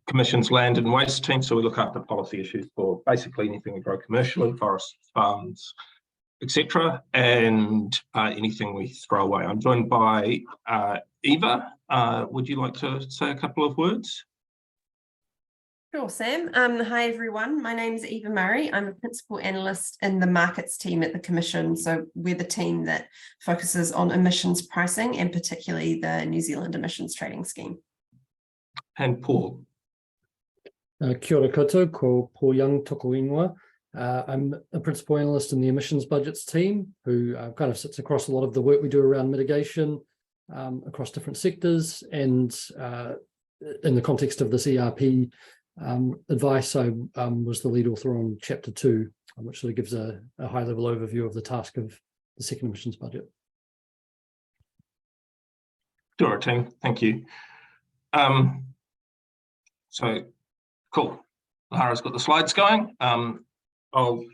Commission's land and waste team, so we look after policy issues for basically anything we grow commercially, forests, farms, etc., and anything we throw away. I'm joined by Eva. Would you like to say a couple of words? Sure, Sam. Hi, everyone. My name is Eva Murray. I'm a principal analyst in the markets team at the Commission. So we're the team that focuses on emissions pricing and particularly the New Zealand emissions trading scheme. And Paul. Kia ora koutou, ko Paul Young toko ingoa. I'm a principal analyst in the emissions budgets team who kind of sits across a lot of the work we do around mitigation across different sectors, and in the context of this ERP advice, I was the lead author on Chapter 2, which sort of gives a high-level overview of the task of the second emissions budget. Sure, team. Thank you. So, cool. Lara's got the slides going. I'll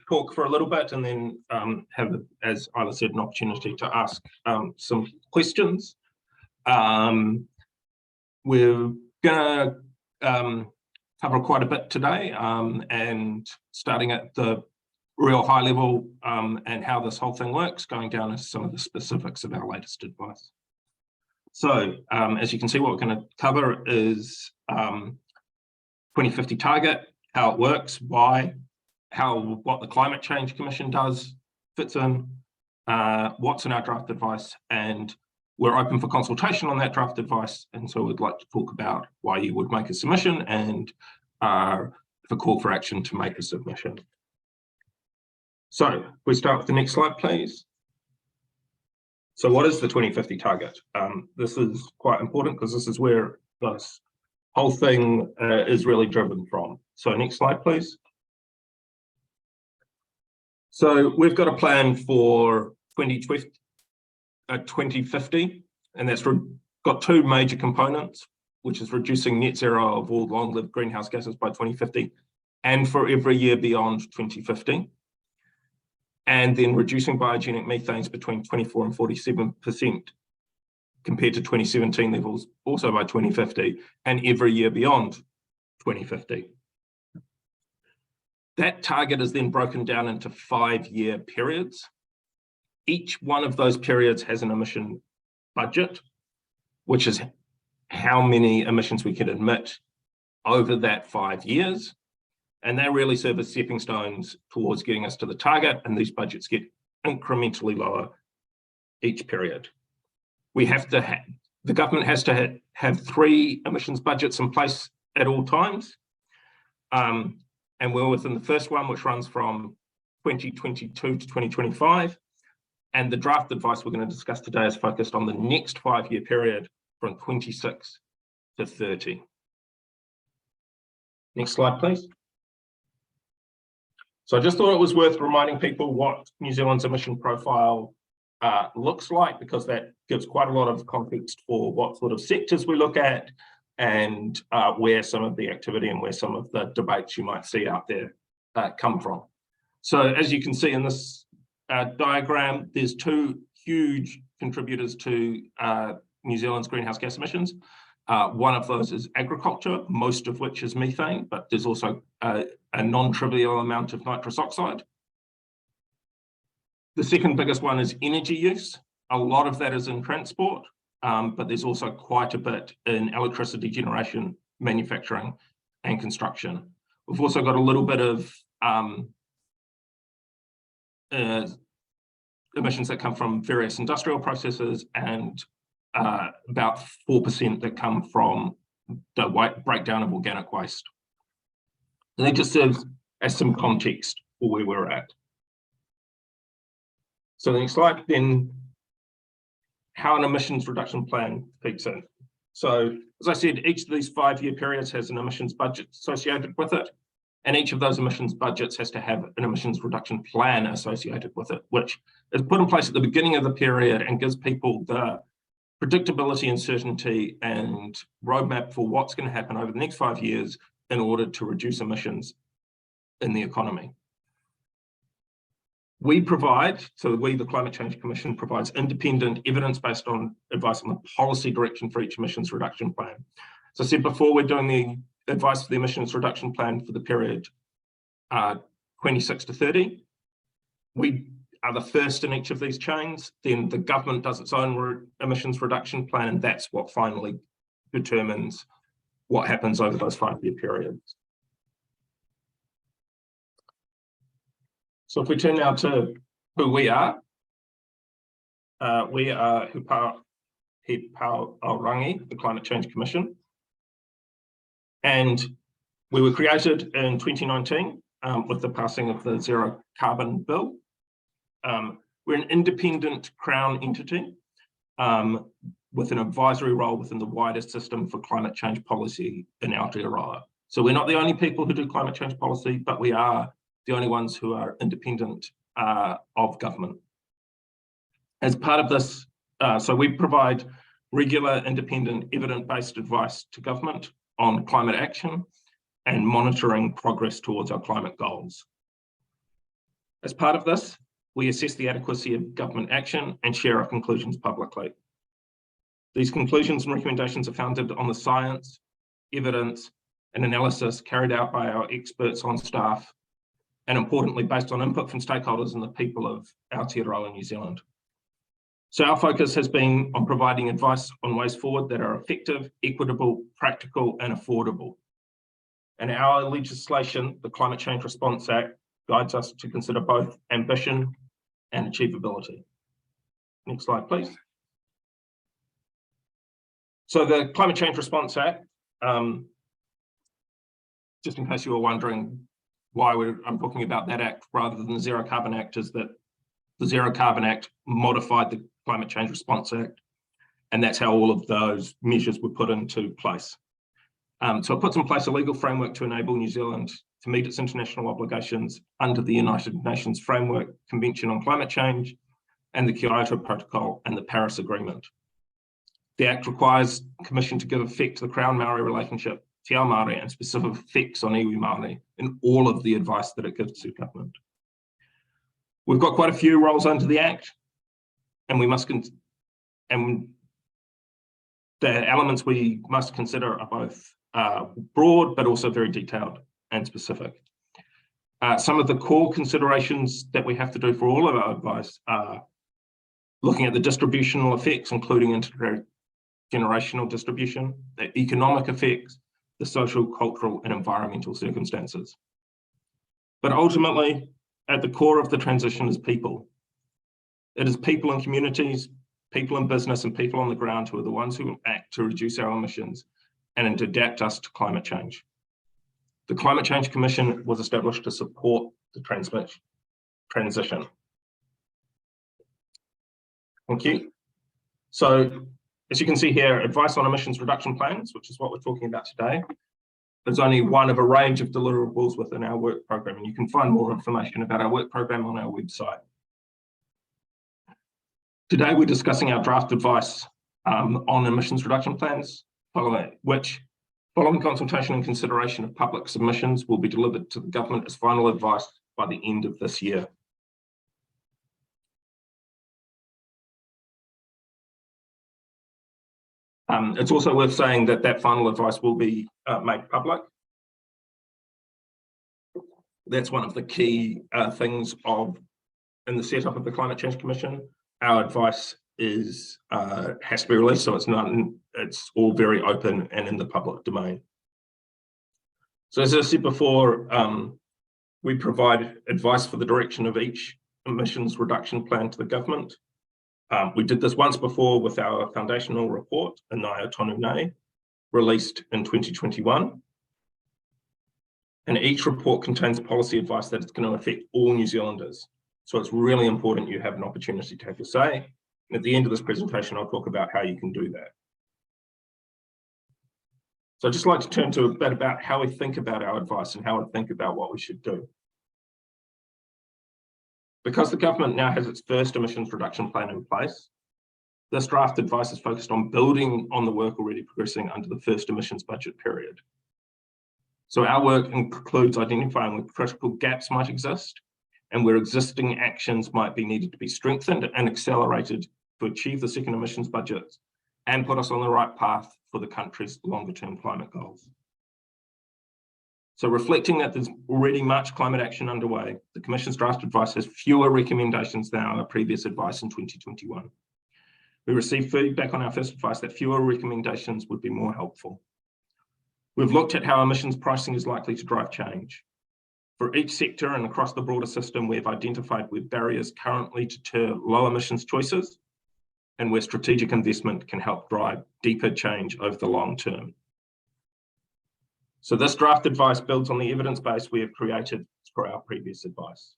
talk for a little bit and then have, as Isla said, an opportunity to ask some questions. We're going to cover quite a bit today, and starting at the real high level and how this whole thing works, going down into some of the specifics of our latest advice. So, as you can see, what we're going to cover is 2050 target, how it works, why, what the Climate Change Commission does, fits in, what's in our draft advice, and we're open for consultation on that draft advice, and so we'd like to talk about why you would make a submission and if a call for action to make a submission. So we start with the next slide, please. So what is the 2050 target? This is quite important because this is where this whole thing is really driven from. So next slide, please. So we've got a plan for 2050, and that's got two major components, which is reducing net zero of all long-lived greenhouse gases by 2050 and for every year beyond 2050. And then reducing biogenic methanes between 24 and 47% compared to 2017 levels, also by 2050, and every year beyond 2050. That target is then broken down into 5-year periods. Each one of those periods has an emission budget, which is how many emissions we can emit over that 5 years. And they really serve as stepping stones towards getting us to the target, and these budgets get incrementally lower each period. We have to the government has to have 3 emissions budgets in place at all times. And we're within the first one, which runs from 2022 to 2025. And the draft advice we're going to discuss today is focused on the next 5-year period from 26 to 30. Next slide, please. So I just thought it was worth reminding people what New Zealand's emission profile looks like, because that gives quite a lot of context for what sort of sectors we look at and where some of the activity and where some of the debates you might see out there come from. So as you can see in this diagram, there's 2 huge contributors to New Zealand's greenhouse gas emissions. One of those is agriculture, most of which is methane, but there's also a non-trivial amount of nitrous oxide. The second biggest one is energy use. A lot of that is in transport, but there's also quite a bit in electricity generation, manufacturing, and construction. We've also got a little bit of emissions that come from various industrial processes, and about 4% that come from the breakdown of organic waste. And that just serves as some context for where we're at. So the next slide, then, how an emissions reduction plan feeds in. So, as I said, each of these 5-year periods has an emissions budget associated with it, and each of those emissions budgets has to have an emissions reduction plan associated with it, which is put in place at the beginning of the period and gives people the predictability and certainty and roadmap for what's going to happen over the next 5 years in order to reduce emissions in the economy. We, the Climate Change Commission, provides independent evidence based on advice on the policy direction for each emissions reduction plan. So I said before, we're doing the advice for the emissions reduction plan for the period 26 to 30. We are the first in each of these chains. Then the government does its own emissions reduction plan, and that's what finally determines what happens over those 5-year periods. So if we turn now to who we are He Pauarangi, the Climate Change Commission. And we were created in 2019 with the passing of the Zero Carbon Bill. We're an independent Crown entity with an advisory role within the wider system for climate change policy in Aotearoa. So we're not the only people who do climate change policy, but we are the only ones who are independent of government. As part of this, so we provide regular, independent, evidence-based advice to government on climate action and monitoring progress towards our climate goals. As part of this, we assess the adequacy of government action and share our conclusions publicly. These conclusions and recommendations are founded on the science, evidence, and analysis carried out by our experts on staff, and importantly, based on input from stakeholders and the people of Aotearoa, New Zealand. So our focus has been on providing advice on ways forward that are effective, equitable, practical, and affordable. And our legislation, the Climate Change Response Act, guides us to consider both ambition and achievability. Next slide, please. So the Climate Change Response Act, just in case you were wondering why I'm talking about that act rather than the Zero Carbon Act, is that the Zero Carbon Act modified the Climate Change Response Act, and that's how all of those measures were put into place. So it puts in place a legal framework to enable New Zealand to meet its international obligations under the United Nations Framework Convention on Climate Change and the Kyoto Protocol and the Paris Agreement. The Act requires the Commission to give effect to the Crown-Maori relationship, Te Ao Māori, and specific effects on iwi Māori in all of the advice that it gives to government. We've got quite a few roles under the Act, and the elements we must consider are both broad, but also very detailed and specific. Some of the core considerations that we have to do for all of our advice are looking at the distributional effects, including intergenerational distribution, the economic effects, the social, cultural, and environmental circumstances. But ultimately, at the core of the transition is people. It is people in communities, people in business, and people on the ground who are the ones who will act to reduce our emissions and to adapt us to climate change. The Climate Change Commission was established to support the transition. Thank you. So, as you can see here, advice on emissions reduction plans, which is what we're talking about today, is only one of a range of deliverables within our work program, and you can find more information about our work program on our website. Today, we're discussing our draft advice on emissions reduction plans, following consultation and consideration of public submissions will be delivered to the government as final advice by the end of this year. It's also worth saying that that final advice will be made public. That's one of the key things in the setup of the Climate Change Commission. Our advice has to be released, so it's all very open and in the public domain. So as I said before, we provide advice for the direction of each emissions reduction plan to the government. We did this once before with our foundational report, Anaya Tonu Nei, released in 2021. And each report contains policy advice that is going to affect all New Zealanders. So it's really important you have an opportunity to have your say. And at the end of this presentation, I'll talk about how you can do that. So I'd just like to turn to a bit about how we think about our advice and how we think about what we should do. Because the government now has its first emissions reduction plan in place, this draft advice is focused on building on the work already progressing under the first emissions budget period. So our work includes identifying where critical gaps might exist and where existing actions might be needed to be strengthened and accelerated to achieve the second emissions budget and put us on the right path for the country's longer-term climate goals. So reflecting that there's already much climate action underway, the Commission's draft advice has fewer recommendations than our previous advice in 2021. We received feedback on our first advice that fewer recommendations would be more helpful. We've looked at how emissions pricing is likely to drive change. For each sector and across the broader system, we've identified where barriers currently deter low emissions choices and where strategic investment can help drive deeper change over the long term. So this draft advice builds on the evidence base we have created for our previous advice.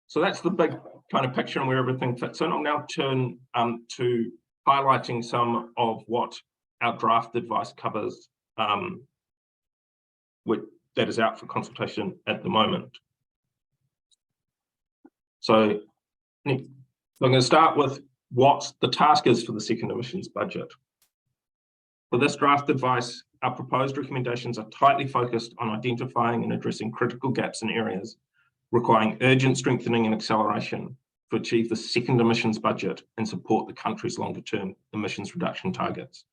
So that's the big kind of picture and where everything fits in. I'll now turn to highlighting some of what our draft advice covers that is out for consultation at the moment. So I'm going to start with what the task is for the second emissions budget. For this draft advice, our proposed recommendations are tightly focused on identifying and addressing critical gaps in areas requiring urgent strengthening and acceleration to achieve the second emissions budget and support the country's longer-term emissions reduction targets.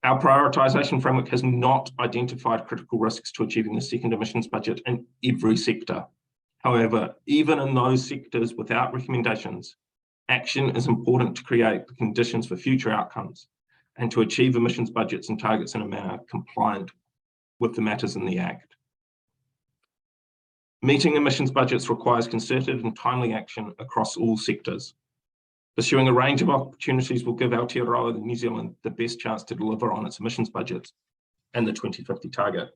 Our prioritisation framework has not identified critical risks to achieving the second emissions budget in every sector. However, even in those sectors without recommendations, action is important to create the conditions for future outcomes and to achieve emissions budgets and targets in a manner compliant with the matters in the Act. Meeting emissions budgets requires concerted and timely action across all sectors. Pursuing a range of opportunities will give Aotearoa New Zealand the best chance to deliver on its emissions budgets and the 2050 target.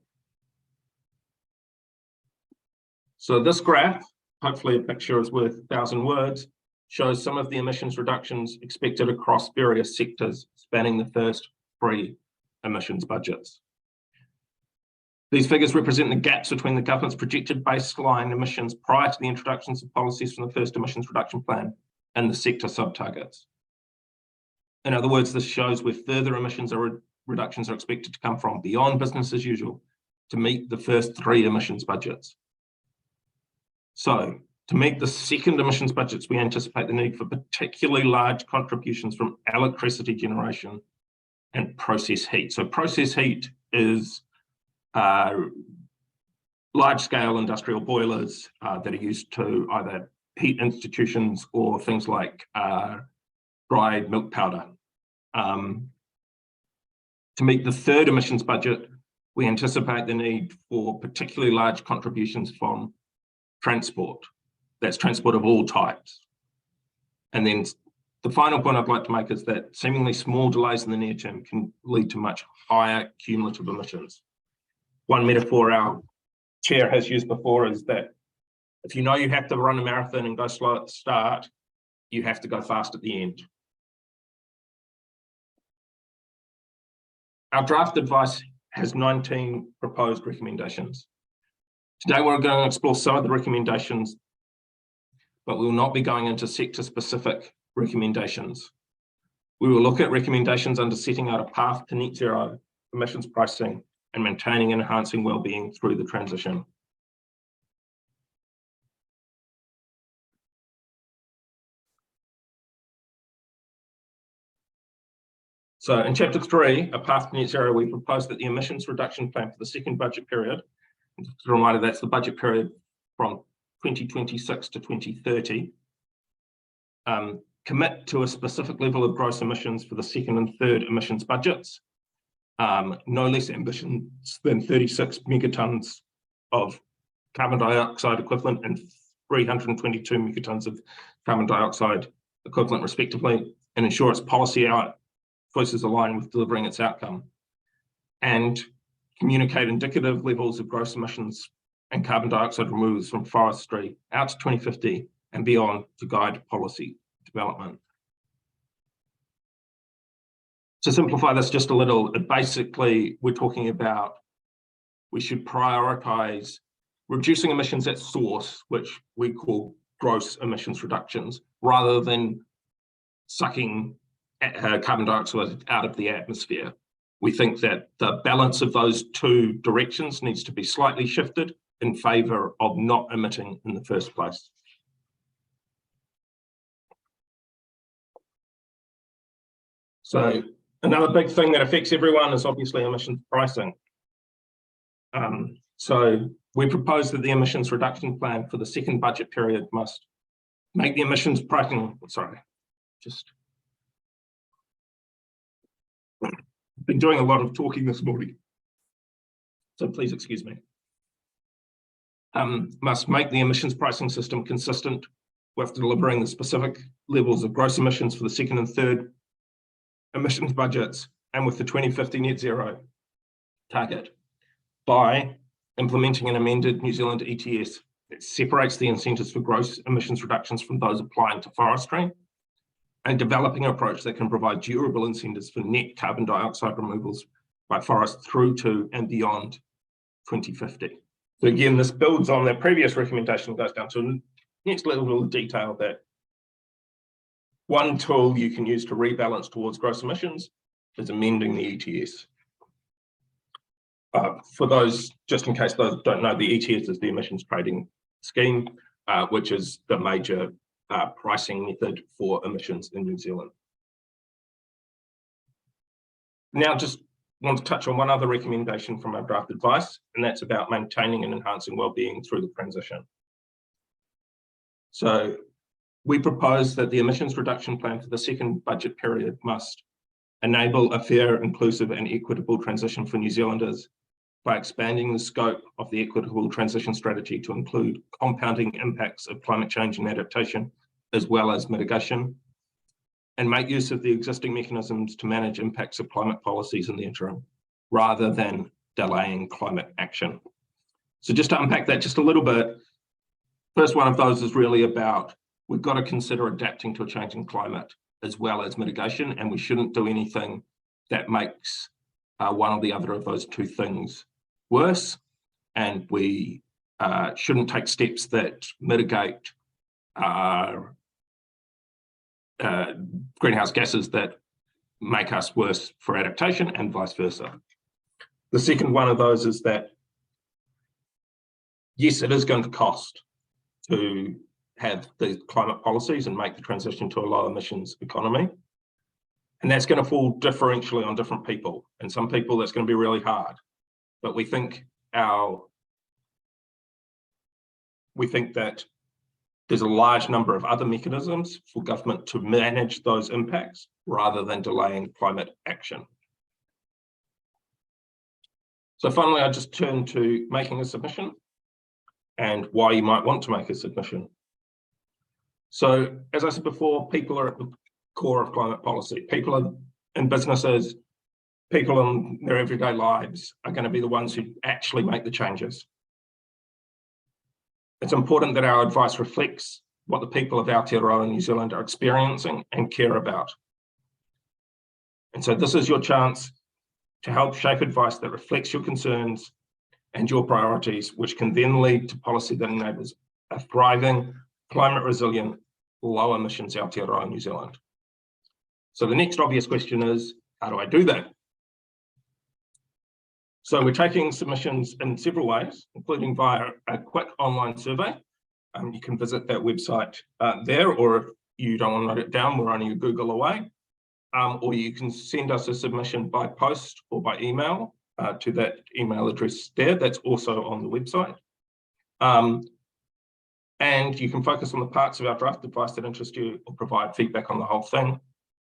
So this graph, hopefully a picture is worth 1,000 words, shows some of the emissions reductions expected across various sectors spanning the first 3 emissions budgets. These figures represent the gaps between the government's projected baseline emissions prior to the introductions of policies from the first emissions reduction plan and the sector sub-targets. In other words, this shows where further emissions reductions are expected to come from beyond business as usual to meet the first 3 emissions budgets. So, to meet the second emissions budgets, we anticipate the need for particularly large contributions from electricity generation and process heat. So process heat is large-scale industrial boilers that are used to either heat institutions or things like dried milk powder. To meet the third emissions budget, we anticipate the need for particularly large contributions from transport. That's transport of all types. And then the final point I'd like to make is that seemingly small delays in the near term can lead to much higher cumulative emissions. One metaphor our chair has used before is that if you know you have to run a marathon and go slow at the start, you have to go fast at the end. Our draft advice has 19 proposed recommendations. Today we're going to explore some of the recommendations, but we will not be going into sector-specific recommendations. We will look at recommendations under setting out a path to net zero emissions pricing and maintaining and enhancing well-being through the transition. So in Chapter 3, A Path to Net Zero, we propose that the emissions reduction plan for the second budget period, and just a reminder, that's the budget period from 2026 to 2030, commit to a specific level of gross emissions for the second and third emissions budgets, no less ambitious than 36 megatons of carbon dioxide equivalent and 322 megatons of carbon dioxide equivalent respectively, and ensure its policy choices align with delivering its outcome, and communicate indicative levels of gross emissions and carbon dioxide removals from forestry out to 2050 and beyond to guide policy development. To simplify this just a little, basically we're talking about we should prioritise reducing emissions at source, which we call gross emissions reductions, rather than sucking carbon dioxide out of the atmosphere. We think that the balance of those 2 directions needs to be slightly shifted in favour of not emitting in the first place. So another big thing that affects everyone is obviously emissions pricing. So we propose that the emissions reduction plan for the second budget period must make the emissions pricing, been doing a lot of talking this morning, so please excuse me. Must make the emissions pricing system consistent with delivering the specific levels of gross emissions for the second and third emissions budgets and with the 2050 net zero target by implementing an amended New Zealand ETS that separates the incentives for gross emissions reductions from those applying to forestry, and developing an approach that can provide durable incentives for net carbon dioxide removals by forests through to and beyond 2050. So again, this builds on that previous recommendation, goes down to next level of detail that one tool you can use to rebalance towards gross emissions is amending the ETS. For those, just in case those don't know, the ETS is the emissions trading scheme, which is the major pricing method for emissions in New Zealand. Now, just want to touch on one other recommendation from our draft advice, and that's about maintaining and enhancing wellbeing through the transition. So we propose that the emissions reduction plan for the second budget period must enable a fair, inclusive and equitable transition for New Zealanders by expanding the scope of the equitable transition strategy to include compounding impacts of climate change and adaptation, as well as mitigation, and make use of the existing mechanisms to manage impacts of climate policies in the interim, rather than delaying climate action. So just to unpack that just a little bit, first one of those is really about, we've got to consider adapting to a changing climate as well as mitigation, and we shouldn't do anything that makes one or the other of those two things worse, and we shouldn't take steps that mitigate greenhouse gases that make us worse for adaptation, and vice versa. The second one of those is that, yes, it is going to cost to have the climate policies and make the transition to a low emissions economy. And that's going to fall differentially on different people. And some people that's going to be really hard. But we think that there's a large number of other mechanisms for government to manage those impacts rather than delaying climate action. So finally, I just turn to making a submission and why you might want to make a submission. So as I said before, people are at the core of climate policy. People in businesses, people in their everyday lives are going to be the ones who actually make the changes. It's important that our advice reflects what the people of Aotearoa and New Zealand are experiencing and care about. And so this is your chance to help shape advice that reflects your concerns and your priorities, which can then lead to policy that enables a thriving, climate resilient, low emissions Aotearoa New Zealand. So the next obvious question is, how do I do that? So we're taking submissions in several ways, including via a quick online survey. You can visit that website there, or if you don't want to note it down, we're only a Google away. Or you can send us a submission by post or by email to that email address there. That's also on the website. And you can focus on the parts of our draft advice that interest you or provide feedback on the whole thing.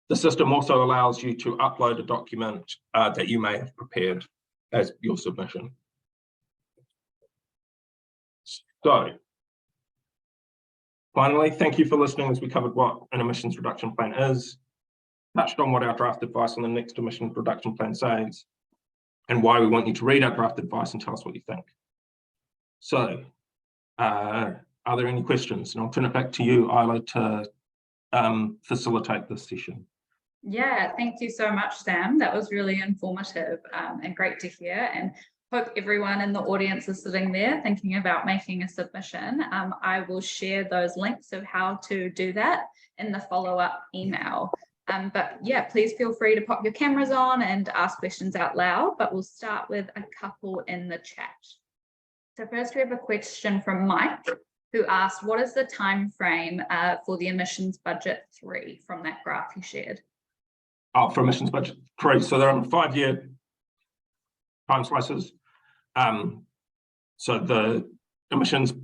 The system also allows you to upload a document that you may have prepared as your submission. So, finally, thank you for listening as we covered what an emissions reduction plan is, touched on what our draft advice on the next emissions reduction plan says, and why we want you to read our draft advice and tell us what you think. So, are there any questions? And I'll turn it back to you, Isla, to facilitate this session. Yeah, thank you so much, Sam. That was really informative and great to hear. And hope everyone in the audience is sitting there thinking about making a submission. I will share those links of how to do that in the follow-up email. But yeah, please feel free to pop your cameras on and ask questions out loud, but we'll start with a couple in the chat. So first we have a question from Mike, who asked, what is the time frame for the emissions budget 3 from that graph you shared? Oh, for emissions budget 3, so they're on 5-year time slices. So the emissions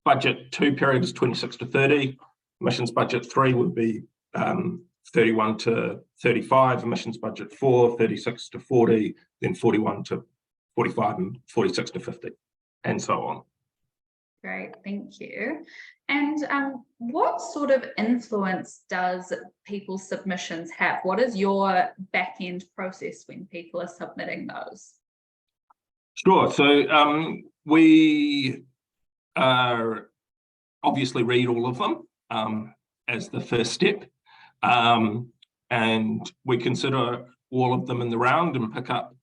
budget 2 period is 26 to 30. Emissions budget 3 would be 31 to 35. Emissions budget 4, 36 to 40, then 41 to 45, and 46 to 50, and so on. Great, thank you. And what sort of influence does people's submissions have? What is your back-end process when people are submitting those? Sure. So we obviously read all of them as the first step, and we consider all of them in the round and pick up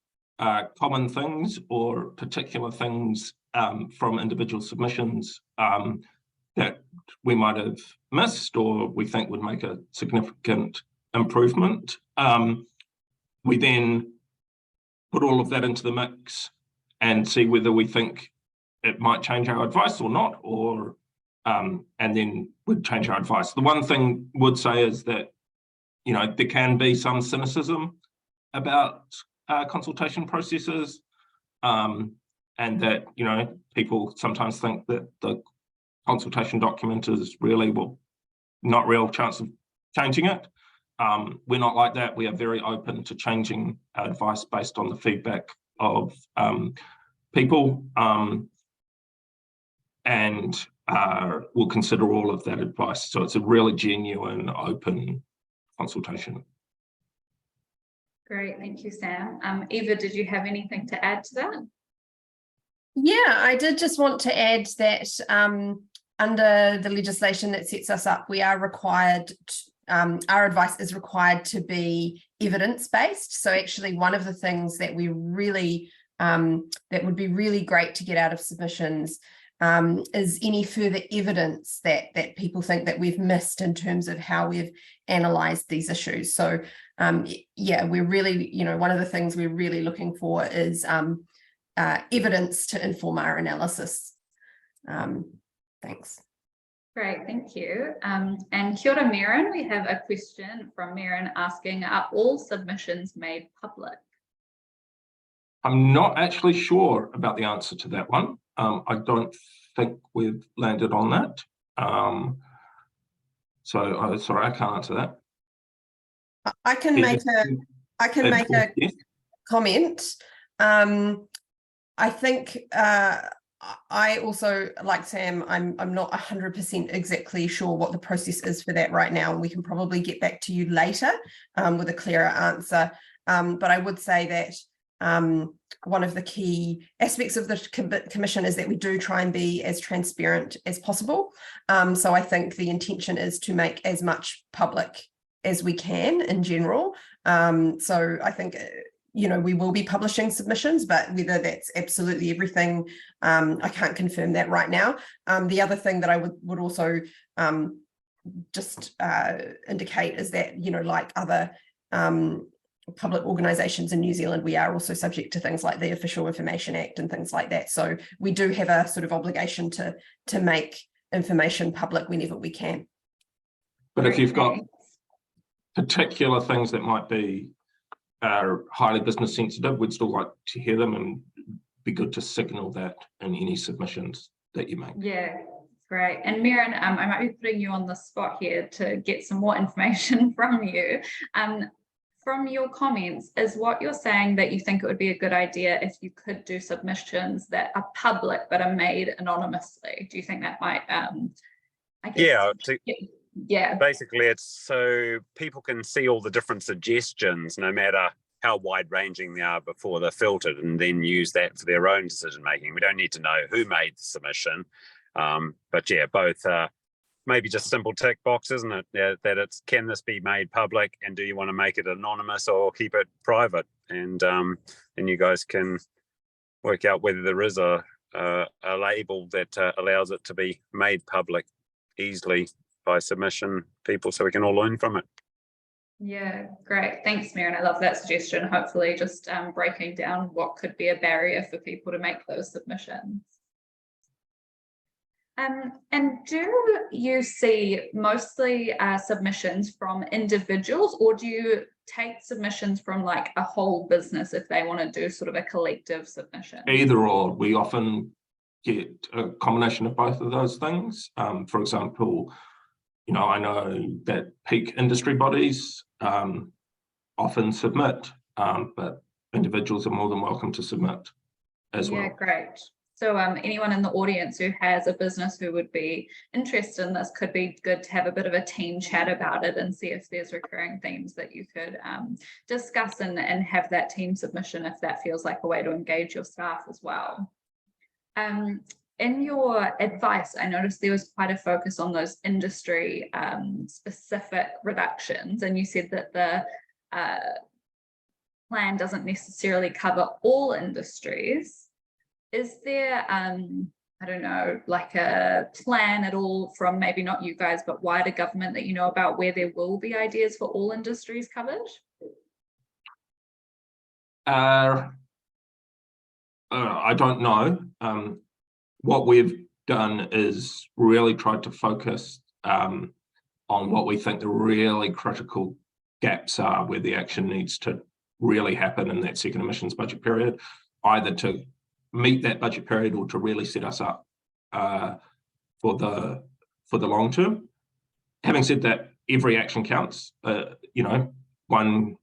common things or particular things from individual submissions that we might have missed or we think would make a significant improvement. We then put all of that into the mix and see whether we think it might change our advice or not, or and then we'd change our advice. The one thing I would say is that, you know, there can be some cynicism about consultation processes, and that, you know, people sometimes think that the consultation document is really, well, not real chance of changing it. We're not like that. We are very open to changing our advice based on the feedback of people, and we'll consider all of that advice. So it's a really genuine, open consultation. Great, thank you, Sam. Eva, did you have anything to add to that? Yeah, I did just want to add that under the legislation that sets us up, we are required to, our advice is required to be evidence-based. So actually one of the things that we really, that would be really great to get out of submissions is any further evidence that people think that we've missed in terms of how we've analysed these issues. So yeah, we're really, you know, one of the things we're really looking for is evidence to inform our analysis. Thanks. Great, thank you. And kia ora, Mirren, we have a question from Mirren asking, are all submissions made public? I'm not actually sure about the answer to that one. I don't think we've landed on that. So sorry, I can't answer that. I can make a comment. I think I also, like Sam, I'm not 100% exactly sure what the process is for that right now, and we can probably get back to you later with a clearer answer. But I would say that one of the key aspects of the commission is that we do try and be as transparent as possible. So I think the intention is to make as much public as we can in general. So I think, you know, we will be publishing submissions, but whether that's absolutely everything, I can't confirm that right now. The other thing that I would also just indicate is that, you know, like other public organisations in New Zealand, we are also subject to things like the Official Information Act and things like that. So we do have a sort of obligation to make information public whenever we can. But if you've got particular things that might be highly business sensitive, we'd still like to hear them, and be good to signal that in any submissions that you make. Yeah, great. And Mirren, I might be putting you on the spot here to get some more information from you. From your comments, is what you're saying that you think it would be a good idea if you could do submissions that are public but are made anonymously? Do you think that might, I guess, yeah. Basically, it's so people can see all the different suggestions, no matter how wide-ranging they are, before they're filtered, and then use that for their own decision-making. We don't need to know who made the submission, but yeah, both maybe just simple tick boxes, isn't it? Yeah, that it's, can this be made public, and do you want to make it anonymous or keep it private? And then you guys can work out whether there is a label that allows it to be made public easily by submission people, so we can all learn from it. Yeah, great. Thanks, Mirren. I love that suggestion. Hopefully just breaking down what could be a barrier for people to make those submissions. And do you see mostly submissions from individuals, or do you take submissions from like a whole business if they want to do sort of a collective submission? Either or. We often get a combination of both of those things. For example, you know, I know that peak industry bodies often submit, but individuals are more than welcome to submit as well. Yeah, great. So anyone in the audience who has a business who would be interested in this, could be good to have a bit of a team chat about it and see if there's recurring themes that you could discuss and have that team submission if that feels like a way to engage your staff as well. In your advice, I noticed there was quite a focus on those industry specific reductions, and you said that the plan doesn't necessarily cover all industries. Is there, I don't know, like a plan at all from maybe not you guys, but wider government that you know about where there will be ideas for all industries covered? I don't know. What we've done is really tried to focus on what we think the really critical gaps are, where the action needs to really happen in that second emissions budget period, either to meet that budget period or to really set us up for the long term. Having said that, every action counts. You know, 1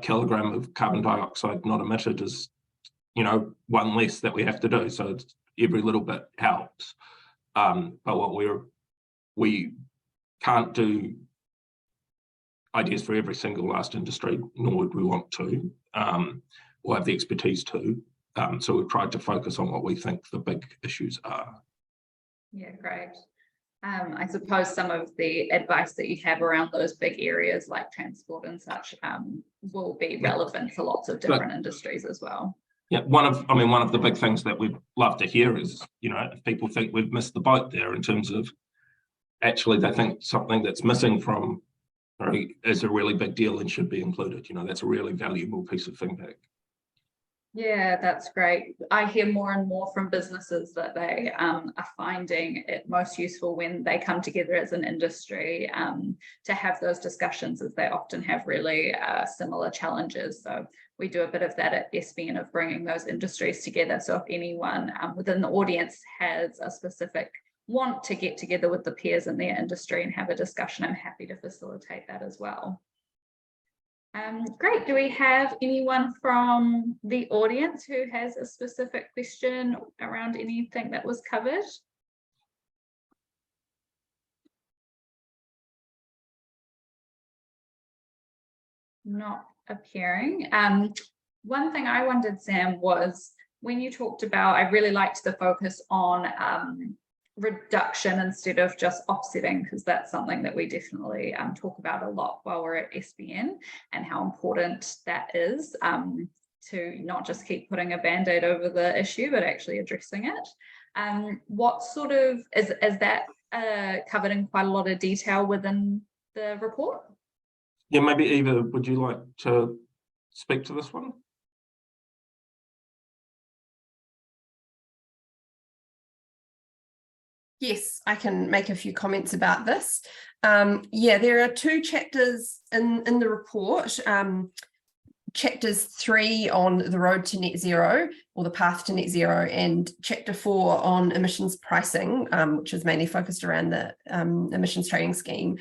kilogram of carbon dioxide not emitted is, you know, 1 less that we have to do. So every little bit helps. But what we can't do ideas for every single last industry, nor would we want to, or have the expertise to. So we've tried to focus on what we think the big issues are. Yeah, great. I suppose some of the advice that you have around those big areas like transport and such will be relevant for lots of different industries as well. Yeah, one of the big things that we'd love to hear is, you know, if people think we've missed the boat there in terms of actually they think something that's missing from is a really big deal and should be included. You know, that's a really valuable piece of feedback. Yeah, that's great. I hear more and more from businesses that they are finding it most useful when they come together as an industry to have those discussions, as they often have really similar challenges. So we do a bit of that at SBN, of bringing those industries together. So if anyone within the audience has a specific want to get together with the peers in their industry and have a discussion, I'm happy to facilitate that as well. Great. Do we have anyone from the audience who has a specific question around anything that was covered? Not appearing. One thing I wondered, Sam, was when you talked about, I really liked the focus on reduction instead of just offsetting, because that's something that we definitely talk about a lot while we're at SBN, and how important that is to not just keep putting a band-aid over the issue, but actually addressing it. What sort of, is that covered in quite a lot of detail within the report? Yeah, maybe Eva, would you like to speak to this one? Yes, I can make a few comments about this. Yeah, there are 2 chapters in the report. Chapters 3 on the road to net zero, or the path to net zero, and chapter 4 on emissions pricing, which is mainly focused around the emissions trading scheme,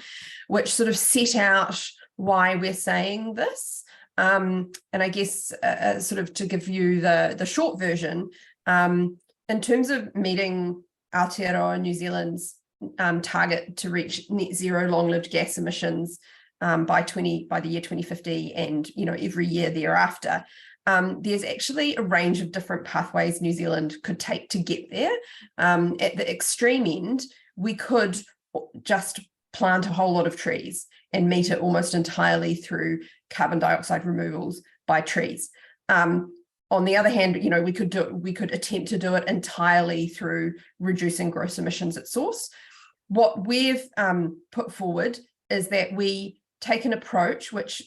which sort of set out why we're saying this. And I guess sort of to give you the short version, in terms of meeting Aotearoa New Zealand's target to reach net zero long-lived gas emissions by the year 2050, and every year thereafter, there's actually a range of different pathways New Zealand could take to get there. At the extreme end, we could just plant a whole lot of trees and meet it almost entirely through carbon dioxide removals by trees. On the other hand, we could attempt to do it entirely through reducing gross emissions at source. What we've put forward is that we take an approach which,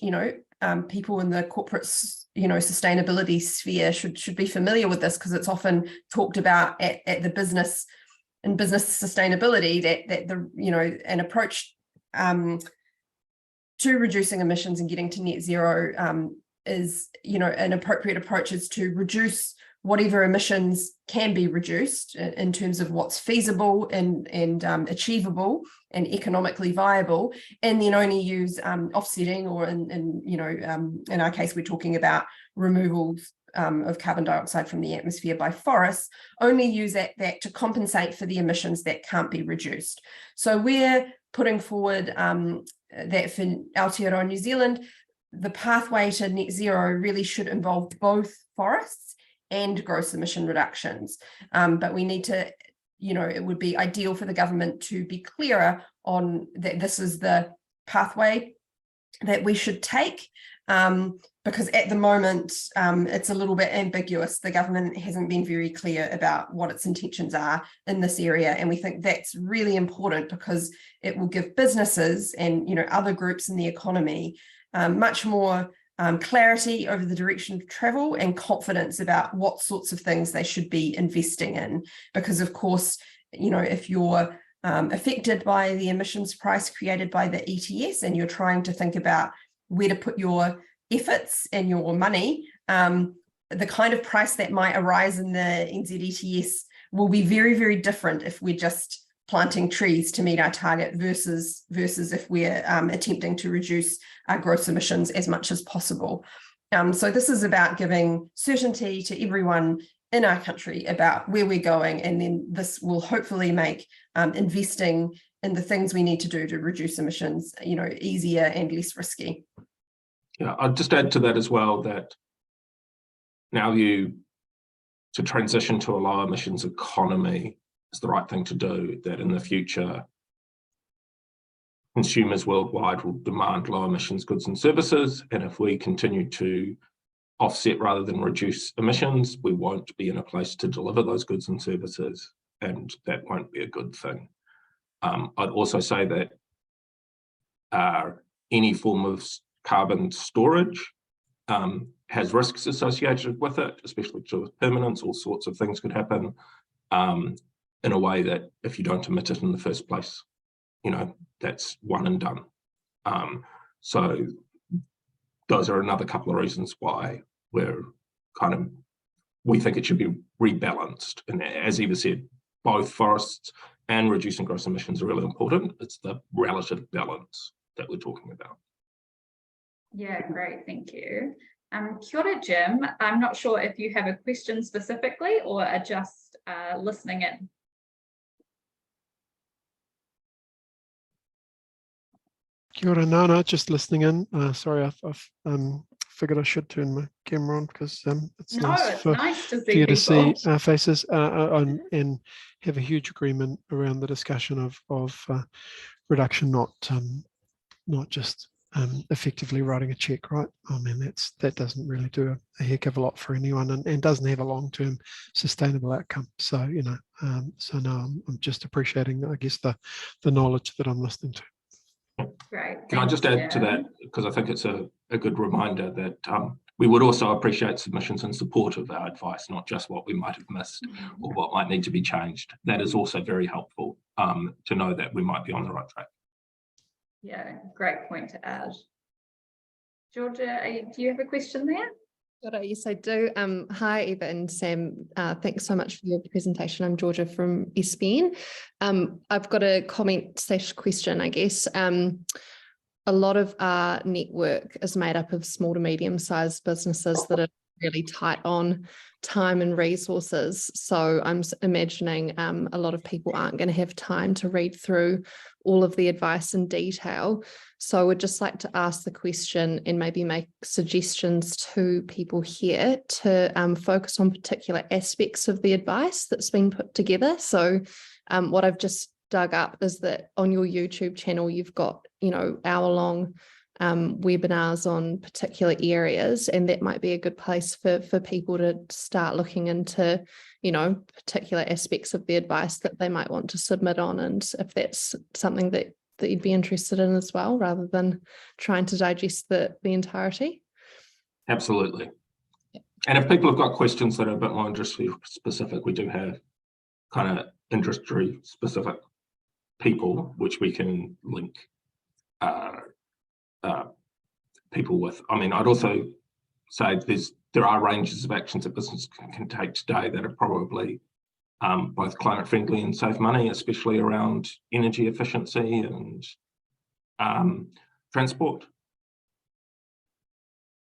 people in the corporate, sustainability sphere should be familiar with this, because it's often talked about at the business in business sustainability that the, you know, an approach to reducing emissions and getting to net zero is, you know, an appropriate approach is to reduce whatever emissions can be reduced in terms of what's feasible and achievable and economically viable, and then only use offsetting, or in you know, in our case, we're talking about removals of carbon dioxide from the atmosphere by forests, only use that to compensate for the emissions that can't be reduced. So we're putting forward that for Aotearoa New Zealand, the pathway to net zero really should involve both forests and gross emission reductions. But we need to, you know, it would be ideal for the government to be clearer on that this is the pathway that we should take, because at the moment it's a little bit ambiguous. The government hasn't been very clear about what its intentions are in this area, and we think that's really important because it will give businesses and, you know, other groups in the economy much more clarity over the direction of travel and confidence about what sorts of things they should be investing in. Because of course, you know, if you're affected by the emissions price created by the ETS and you're trying to think about where to put your efforts and your money, the kind of price that might arise in the NZETS will be very, very different if we're just planting trees to meet our target versus if we're attempting to reduce our gross emissions as much as possible. So this is about giving certainty to everyone in our country about where we're going, and then this will hopefully make investing in the things we need to do to reduce emissions, you know, easier and less risky. Yeah, I'll just add to that as well that now to transition to a low emissions economy is the right thing to do, that in the future consumers worldwide will demand low emissions goods and services, and if we continue to offset rather than reduce emissions, we won't be in a place to deliver those goods and services, and that won't be a good thing. I'd also say that any form of carbon storage has risks associated with it, especially with permanence. All sorts of things could happen in a way that if you don't emit it in the first place, you know, that's one and done. So those are another couple of reasons why we think it should be rebalanced. And as Eva said, both forests and reducing gross emissions are really important. It's the relative balance that we're talking about. Yeah, great, thank you. Kia ora, Jim. I'm not sure if you have a question specifically or are just listening in. Kia ora, no, just listening in. Sorry, I've figured I should turn my camera on because it's nice to see you people. to see our faces and have a huge agreement around the discussion of reduction, not just effectively writing a check, right? I mean, that doesn't really do a heck of a lot for anyone, and doesn't have a long-term sustainable outcome. So, you know, so no, I'm just appreciating, I guess, the knowledge that I'm listening to. Great. Can I just add to that, because I think it's a good reminder that we would also appreciate submissions in support of our advice, not just what we might have missed or what might need to be changed. That is also very helpful to know that we might be on the right track. Yeah, great point to add. Georgia, do you have a question there? Yes, I do. Hi, Eva and Sam. Thanks so much for your presentation. I'm Georgia from SBN. I've got a comment/question, I guess. A lot of our network is made up of small to medium-sized businesses that are really tight on time and resources. So I'm imagining a lot of people aren't going to have time to read through all of the advice in detail. So I would just like to ask the question and maybe make suggestions to people here to focus on particular aspects of the advice that's been put together. So what I've just dug up is that on your YouTube channel, you've got, you know, hour-long webinars on particular areas, and that might be a good place for people to start looking into, you know, particular aspects of the advice that they might want to submit on, and if that's something that you'd be interested in as well, rather than trying to digest the entirety. Absolutely. And if people have got questions that are a bit more industry specific, we do have kind of industry specific people, which we can link people with. I mean, I'd also say there are ranges of actions that business can take today that are probably both climate friendly and save money, especially around energy efficiency and transport.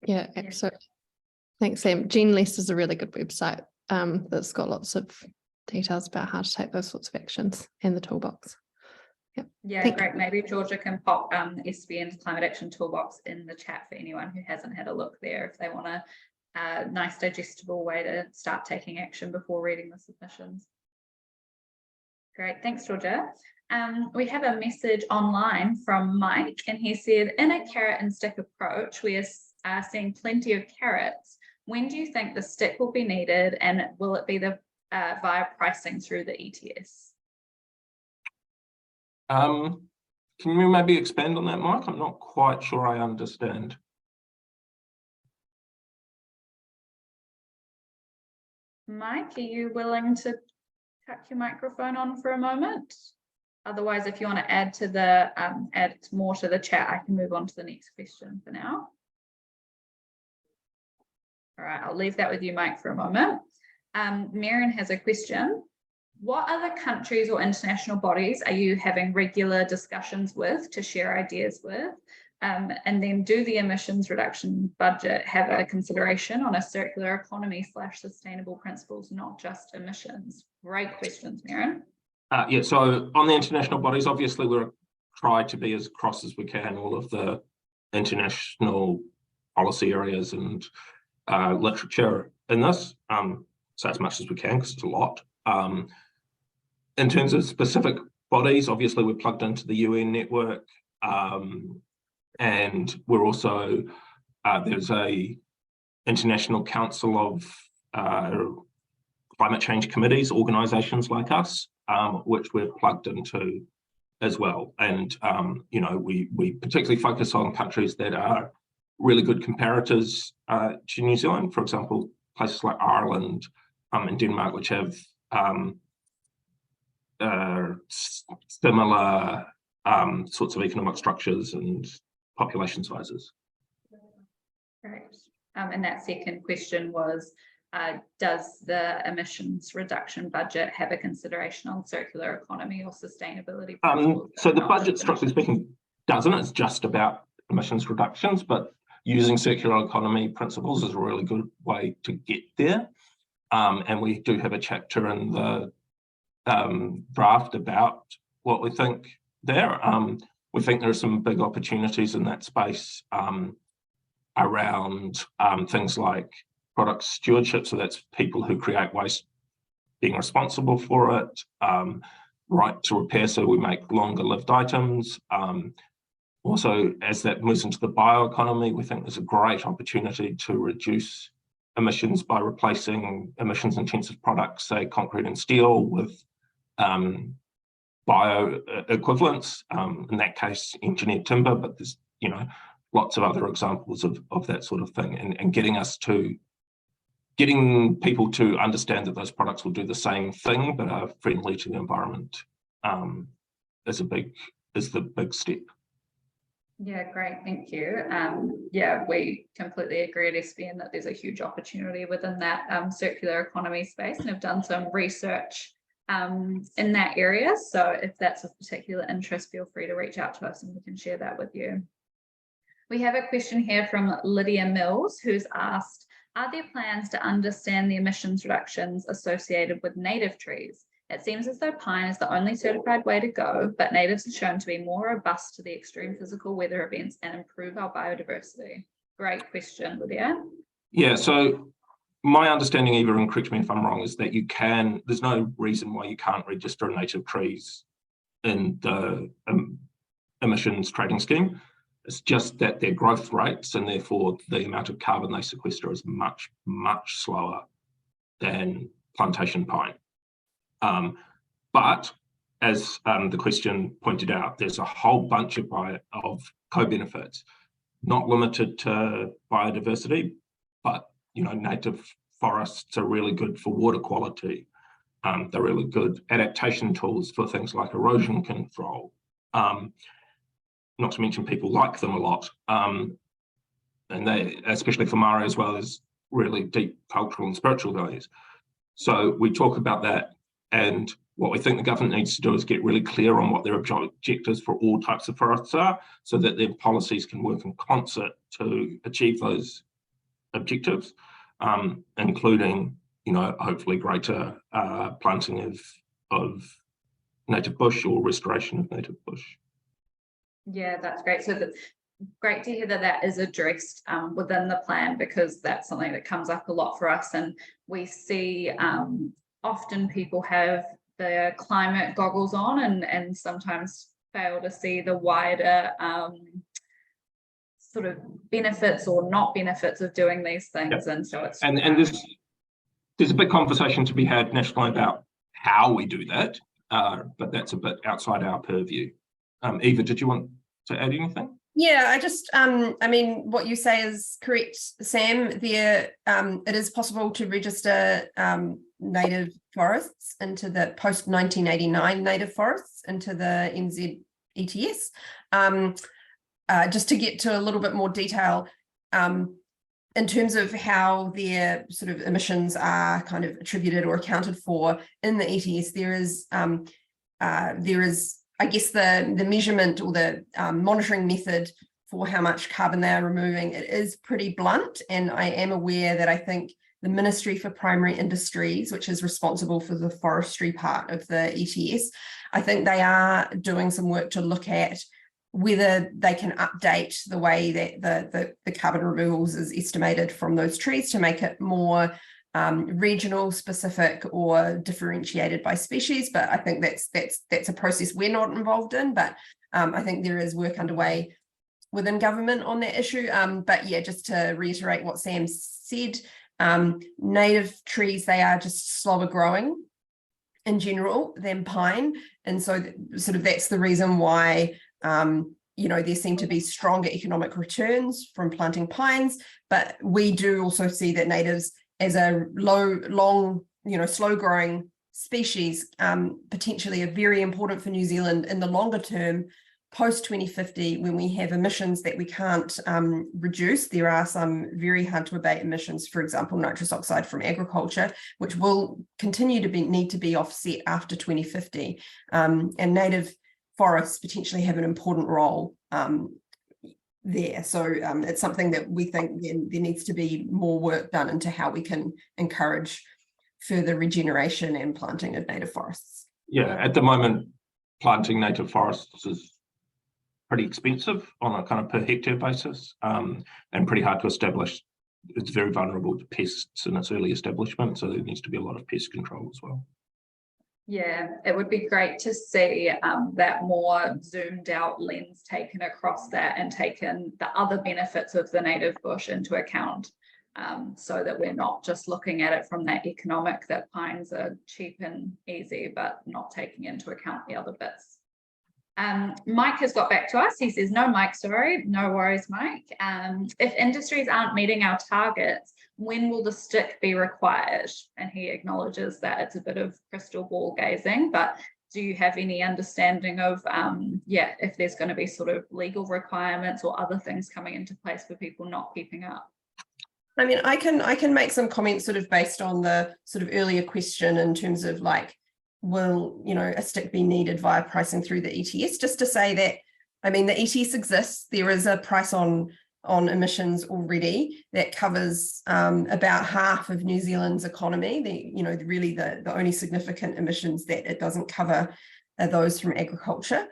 Yeah, excellent. Thanks, Sam. GeneLess is a really good website that's got lots of details about how to take those sorts of actions and the toolbox. Yeah, great. Maybe Georgia can pop SBN's Climate Action Toolbox in the chat for anyone who hasn't had a look there if they want a nice digestible way to start taking action before reading the submissions. Great, thanks Georgia. We have a message online from Mike, and he said, in a carrot and stick approach, we are seeing plenty of carrots. When do you think the stick will be needed, and will it be via pricing through the ETS? Can you maybe expand on that, Mike? I'm not quite sure I understand. Mike, are you willing to tuck your microphone on for a moment? Otherwise, if you want to add to the add more to the chat, I can move on to the next question for now. All right, I'll leave that with you, Mike, for a moment. Marion has a question. What other countries or international bodies are you having regular discussions with to share ideas with? And then do the emissions reduction budget have a consideration on a circular economy / sustainable principles, not just emissions? Great questions, Marion. Yeah, so on the international bodies, obviously we're trying to be as across as we can, all of the international policy areas and literature in this, so as much as we can, because it's a lot. In terms of specific bodies, obviously we're plugged into the UN network, and we're also, there's a International Council of Climate Change Committees, organisations like us, which we're plugged into as well. And, you know, we particularly focus on countries that are really good comparators to New Zealand, for example, places like Ireland and Denmark, which have similar sorts of economic structures and population sizes. Great. And that second question was, does the emissions reduction budget have a consideration on circular economy or sustainability? So the budget, strictly speaking, doesn't. It's just about emissions reductions, but using circular economy principles is a really good way to get there. And we do have a chapter in the draft about what we think there. We think there are some big opportunities in that space around things like product stewardship, so that's people who create waste being responsible for it, right to repair, so we make longer lived items. Also, as that moves into the bioeconomy, we think there's a great opportunity to reduce emissions by replacing emissions intensive products, say concrete and steel, with bio equivalents, in that case engineered timber, but there's, you know, lots of other examples of that sort of thing, and getting people to understand that those products will do the same thing but are friendly to the environment is the big step. Yeah, great, thank you. Yeah, we completely agree at SBN that there's a huge opportunity within that circular economy space, and have done some research in that area. So if that's of particular interest, feel free to reach out to us and we can share that with you. We have a question here from Lydia Mills, who's asked, are there plans to understand the emissions reductions associated with native trees? It seems as though pine is the only certified way to go, but natives are shown to be more robust to the extreme physical weather events and improve our biodiversity. Great question, Lydia. Yeah, so my understanding, Eva, and correct me if I'm wrong, is that there's no reason why you can't register native trees in the emissions trading scheme. It's just that their growth rates and therefore the amount of carbon they sequester is much, much slower than plantation pine. But as the question pointed out, there's a whole bunch of co-benefits, not limited to biodiversity, but, you know, native forests are really good for water quality. They're really good adaptation tools for things like erosion control. Not to mention people like them a lot. And they, especially for Māori as well, as really deep cultural and spiritual values. So we talk about that, and what we think the government needs to do is get really clear on what their objectives for all types of forests are, so that their policies can work in concert to achieve those objectives, including, you know, hopefully greater planting of native bush or restoration of native bush. Yeah, that's great. So that's great to hear that that is addressed within the plan, because that's something that comes up a lot for us. And we see often people have the climate goggles on and sometimes fail to see the wider sort of benefits or not benefits of doing these things. And so it's and there's a big conversation to be had nationally about how we do that, but that's a bit outside our purview. Eva, did you want to add anything? Yeah, I just, I mean, what you say is correct, Sam. There, it is possible to register native forests into the post-1989 native forests into the NZ ETS. Just to get to a little bit more detail, in terms of how their sort of emissions are kind of attributed or accounted for in the ETS, there is, I guess, the measurement or the monitoring method for how much carbon they are removing. It is pretty blunt, and I am aware that I think the Ministry for Primary Industries, which is responsible for the forestry part of the ETS, I think they are doing some work to look at whether they can update the way that the carbon removals is estimated from those trees to make it more regional specific or differentiated by species. But I think that's a process we're not involved in, but I think there is work underway within government on that issue. But yeah, just to reiterate what Sam said, native trees, they are just slower growing in general than pine, and so sort of that's the reason why you know, there seem to be stronger economic returns from planting pines. But we do also see that natives, as a long, you know, slow growing species, potentially are very important for New Zealand in the longer term, post 2050, when we have emissions that we can't reduce. There are some very hard to abate emissions, for example, nitrous oxide from agriculture, which will continue to need to be offset after 2050. And native forests potentially have an important role there. So it's something that we think there needs to be more work done into how we can encourage further regeneration and planting of native forests. Yeah, at the moment, planting native forests is pretty expensive on a kind of per hectare basis, and pretty hard to establish. It's very vulnerable to pests in its early establishment, so there needs to be a lot of pest control as well. Yeah, it would be great to see that more zoomed out lens taken across that and taken the other benefits of the native bush into account, so that we're not just looking at it from that economic, that pines are cheap and easy, but not taking into account the other bits. Mike has got back to us. He says, no, Mike, sorry, no worries, Mike. If industries aren't meeting our targets, when will the stick be required? And he acknowledges that it's a bit of crystal ball gazing, but do you have any understanding of, if there's going to be sort of legal requirements or other things coming into place for people not keeping up? I mean, I can make some comments sort of based on the sort of earlier question in terms of like, will, you know, a stick be needed via pricing through the ETS? Just to say that, I mean, the ETS exists. There is a price on emissions already that covers about half of New Zealand's economy. Really the only significant emissions that it doesn't cover are those from agriculture.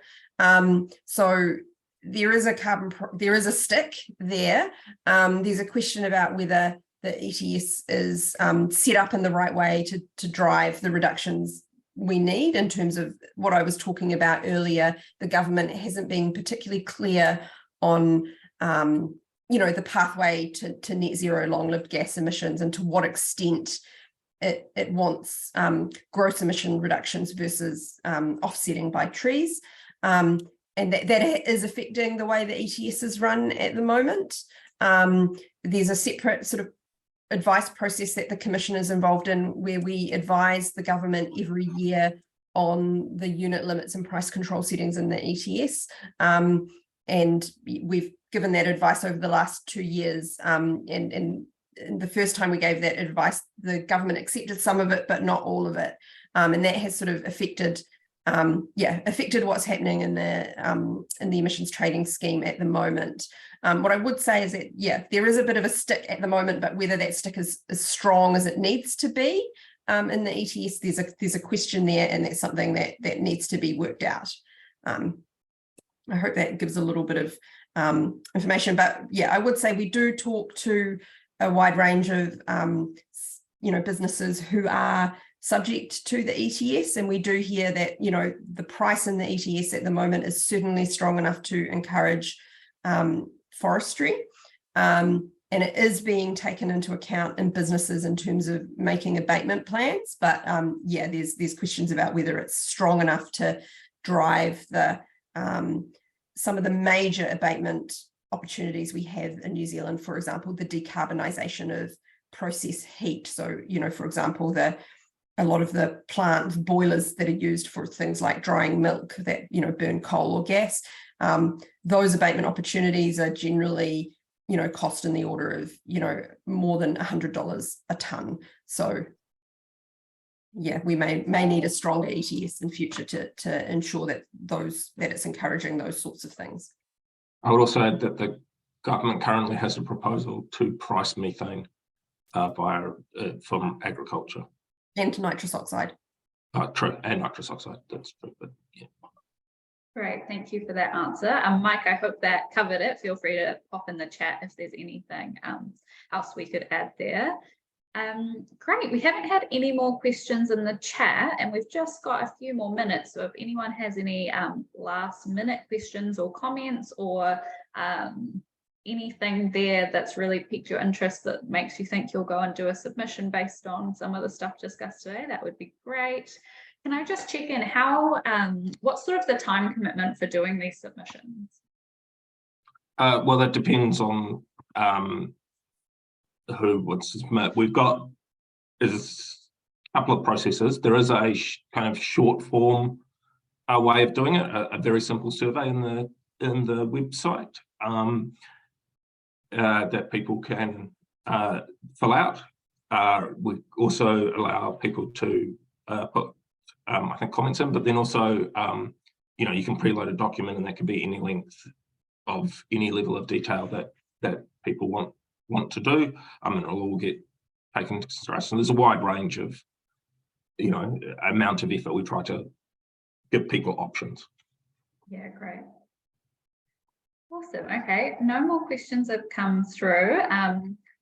So there is a stick there. There's a question about whether the ETS is set up in the right way to drive the reductions we need. In terms of what I was talking about earlier, the government hasn't been particularly clear on the pathway to net zero long-lived gas emissions and to what extent it wants gross emission reductions versus offsetting by trees. And that is affecting the way the ETS is run at the moment. There's a separate sort of advice process that the Commission is involved in, where we advise the government every year on the unit limits and price control settings in the ETS. And we've given that advice over the last 2 years. And the first time we gave that advice, the government accepted some of it, but not all of it. And that has sort of affected what's happening in the emissions trading scheme at the moment. What I would say is that, there is a bit of a stick at the moment, but whether that stick is as strong as it needs to be in the ETS, there's a question there, and that's something that needs to be worked out. I hope that gives a little bit of information, but I would say we do talk to a wide range of businesses who are subject to the ETS, and we do hear that the price in the ETS at the moment is certainly strong enough to encourage forestry, and it is being taken into account in businesses in terms of making abatement plans. But there's questions about whether it's strong enough to drive the some of the major abatement opportunities we have in New Zealand. For example, the decarbonisation of process heat. So for example, a lot of the plant boilers that are used for things like drying milk that burn coal or gas, those abatement opportunities are generally cost in the order of more than $100 a tonne. So we may need a stronger ETS in future to ensure that it's encouraging those sorts of things. I would also add that the government currently has a proposal to price methane from agriculture. And nitrous oxide. True, and nitrous oxide, that's true, but yeah. Great, thank you for that answer. Mike, I hope that covered it. Feel free to pop in the chat if there's anything else we could add there. Great, we haven't had any more questions in the chat, and we've just got a few more minutes. So if anyone has any last minute questions or comments, or anything there that's really piqued your interest that makes you think you'll go and do a submission based on some of the stuff discussed today, that would be great. Can I just check in what's sort of the time commitment for doing these submissions? Well, that depends on who would submit. We've got a couple of processes. There is a kind of short form way of doing it, a very simple survey in the website that people can fill out. We also allow people to put I think comments in, but then also you can preload a document, and that can be any length of any level of detail that people want to do, and it'll all get taken into consideration. There's a wide range of amount of effort. We try to give people options. Yeah, great. Awesome. Okay, no more questions have come through.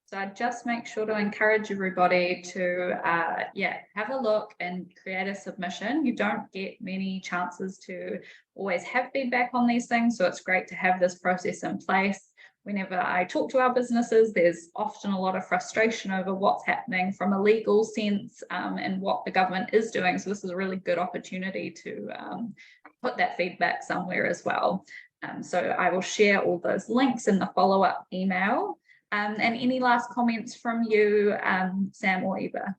So I'd just make sure to encourage everybody to have a look and create a submission. You don't get many chances to always have feedback on these things, so it's great to have this process in place. Whenever I talk to our businesses, there's often a lot of frustration over what's happening from a legal sense and what the government is doing. So this is a really good opportunity to put that feedback somewhere as well. So I will share all those links in the follow-up email. And any last comments from you, Sam or Eva?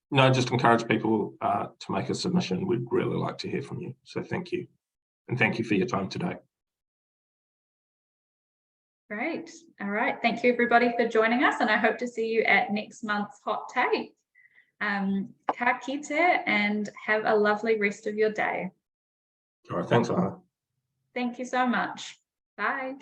No, just encourage people to make a submission. We'd really like to hear from you. So thank you. And thank you for your time today. Great. All right. Thank you, everybody, for joining us. And I hope to see you at next month's Hot Take. Ka kite, and have a lovely rest of your day. All right. Thanks, Anna. Thank you so much. Bye.